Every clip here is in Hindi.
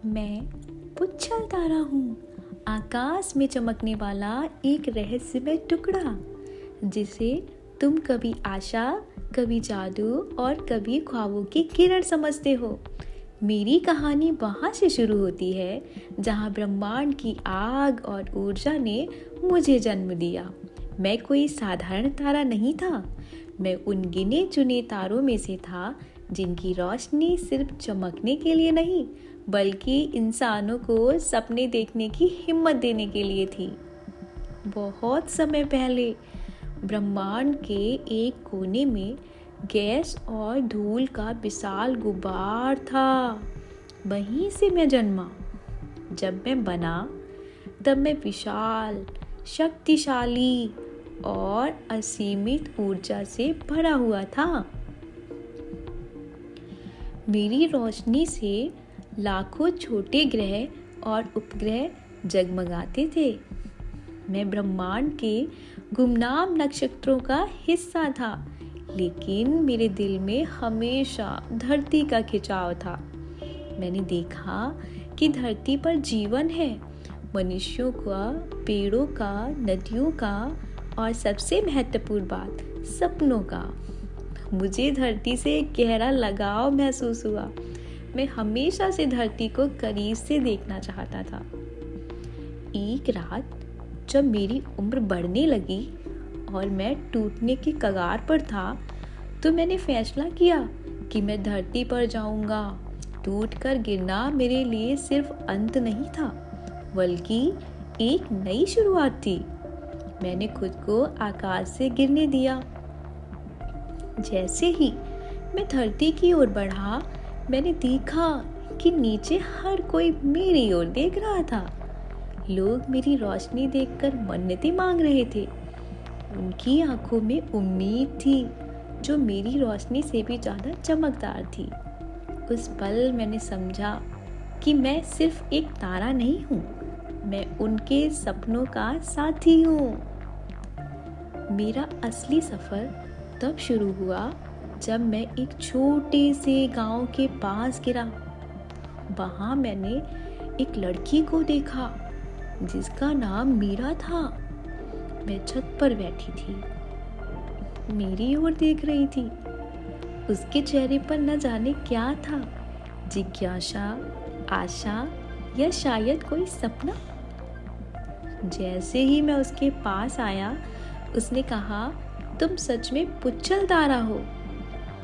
मैं पुच्छल तारा हूँ, आकाश में चमकने वाला एक रहस्यमय टुकड़ा, जिसे तुम कभी आशा, कभी जादू और कभी ख्वाबों की किरण समझते हो। मेरी कहानी वहाँ से शुरू होती है जहाँ ब्रह्मांड की आग और ऊर्जा ने मुझे जन्म दिया। मैं कोई साधारण तारा नहीं था, मैं उन गिने चुने तारों में से था जिनकी रोशनी सिर्फ चमकने के लिए नहीं, बल्कि इंसानों को सपने देखने की हिम्मत देने के लिए थी। बहुत समय पहले ब्रह्मांड के एक कोने में गैस और धूल का विशाल गुबार था। वहीं से मैं जन्मा। जब मैं बना तब मैं विशाल, शक्तिशाली और असीमित ऊर्जा से भरा हुआ था। मेरी रोशनी से लाखों छोटे ग्रह और उपग्रह जगमगाते थे। मैं ब्रह्मांड के गुमनाम नक्षत्रों का हिस्सा था, लेकिन मेरे दिल में हमेशा धरती का खिंचाव था। मैंने देखा कि धरती पर जीवन है, मनुष्यों का, पेड़ों का, नदियों का और सबसे महत्वपूर्ण बात, सपनों का। मुझे धरती से एक गहरा लगाव महसूस हुआ। मैं हमेशा से धरती को करीब से देखना चाहता था। एक रात जब मेरी उम्र बढ़ने लगी और मैं टूटने के कगार पर था, तो मैंने फैसला किया कि मैं धरती पर जाऊंगा। टूटकर गिरना मेरे लिए सिर्फ अंत नहीं था, बल्कि एक नई शुरुआत थी। मैंने खुद को आकाश से गिरने दिया। जैसे ही मैं धरती की ओर बढ़ा, मैंने देखा कि नीचे हर कोई मेरी ओर देख रहा था। लोग मेरी रोशनी देखकर मन्नतें मांग रहे थे। उनकी आंखों में उम्मीद थी, जो मेरी रोशनी से भी ज़्यादा चमकदार थी। उस पल मैंने समझा कि मैं सिर्फ एक तारा नहीं हूँ, मैं उनके सपनों का साथी हूँ। मेरा असली सफ़र तब शुरू हुआ जब मैं एक छोटे से गांव के पास गिरा। वहाँ मैंने एक लड़की को देखा जिसका नाम मीरा था। मैं छत पर बैठी थी, मेरी ओर देख रही थी। उसके चेहरे पर न जाने क्या था, जिज्ञासा, आशा या शायद कोई सपना। जैसे ही मैं उसके पास आया, उसने कहा, तुम सच में पुच्छल तारा हो।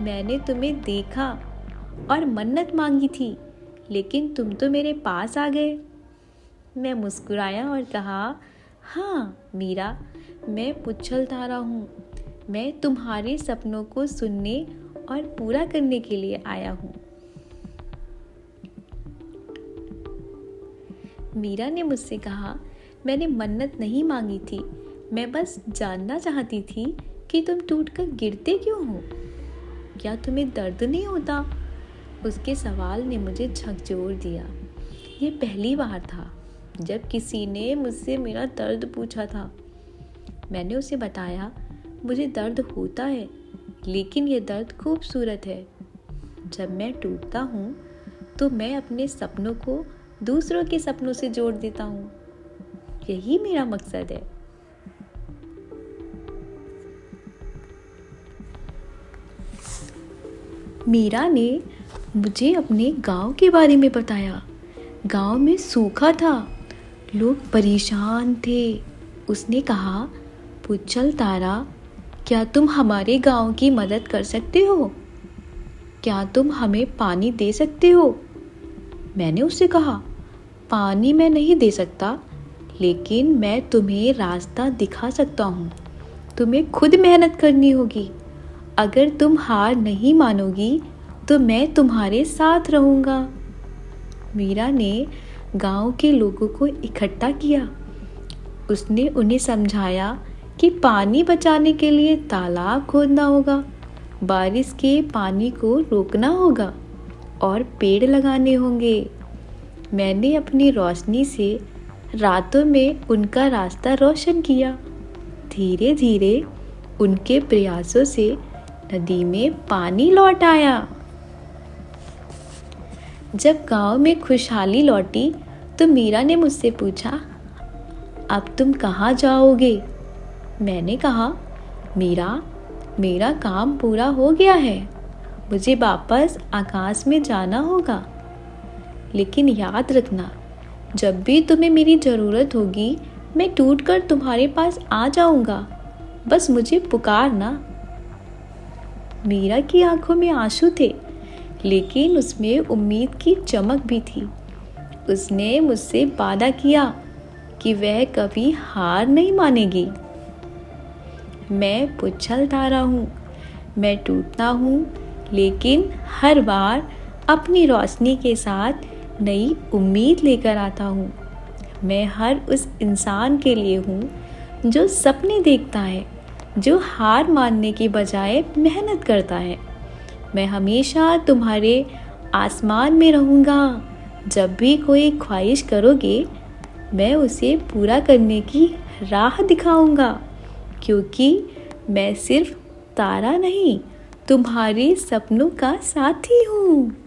मैंने तुम्हें देखा और मन्नत मांगी थी, लेकिन तुम तो मेरे पास आ गए। मैं मुस्कुराया और कहा, हाँ मीरा, मैं पुच्छल तारा हूँ। मैं तुम्हारे सपनों को सुनने और पूरा करने के लिए आया हूँ। मीरा ने मुझसे कहा, मैंने मन्नत नहीं मांगी थी, मैं बस जानना चाहती थी कि तुम टूटकर गिरते क्यों हो? क्या तुम्हें दर्द नहीं होता? उसके सवाल ने मुझे झकझोर दिया। ये पहली बार था जब किसी ने मुझसे मेरा दर्द पूछा था। मैंने उसे बताया, मुझे दर्द होता है, लेकिन ये दर्द खूबसूरत है। जब मैं टूटता हूँ तो मैं अपने सपनों को दूसरों के सपनों से जोड़ देता हूँ। यही मेरा मकसद है। मीरा ने मुझे अपने गांव के बारे में बताया। गांव में सूखा था, लोग परेशान थे। उसने कहा, पुच्छल तारा, क्या तुम हमारे गांव की मदद कर सकते हो? क्या तुम हमें पानी दे सकते हो? मैंने उससे कहा, पानी मैं नहीं दे सकता, लेकिन मैं तुम्हें रास्ता दिखा सकता हूँ। तुम्हें खुद मेहनत करनी होगी। अगर तुम हार नहीं मानोगी तो मैं तुम्हारे साथ रहूँगा। मीरा ने गांव के लोगों को इकट्ठा किया। उसने उन्हें समझाया कि पानी बचाने के लिए तालाब खोदना होगा, बारिश के पानी को रोकना होगा और पेड़ लगाने होंगे। मैंने अपनी रोशनी से रातों में उनका रास्ता रोशन किया। धीरे धीरे उनके प्रयासों से नदी में पानी लौट आया। जब गांव में खुशहाली लौटी तो मीरा ने मुझसे पूछा, अब तुम कहाँ जाओगे? मैंने कहा, मीरा, मेरा काम पूरा हो गया है, मुझे वापस आकाश में जाना होगा। लेकिन याद रखना, जब भी तुम्हें मेरी ज़रूरत होगी मैं टूटकर तुम्हारे पास आ जाऊंगा, बस मुझे पुकारना। मीरा की आंखों में आंसू थे, लेकिन उसमें उम्मीद की चमक भी थी। उसने मुझसे वादा किया कि वह कभी हार नहीं मानेगी। मैं पुच्छलधारा हूँ, मैं टूटता हूँ, लेकिन हर बार अपनी रोशनी के साथ नई उम्मीद लेकर आता हूँ। मैं हर उस इंसान के लिए हूँ जो सपने देखता है, जो हार मानने के बजाय मेहनत करता है। मैं हमेशा तुम्हारे आसमान में रहूँगा। जब भी कोई ख्वाहिश करोगे मैं उसे पूरा करने की राह दिखाऊँगा, क्योंकि मैं सिर्फ तारा नहीं, तुम्हारे सपनों का साथी हूँ।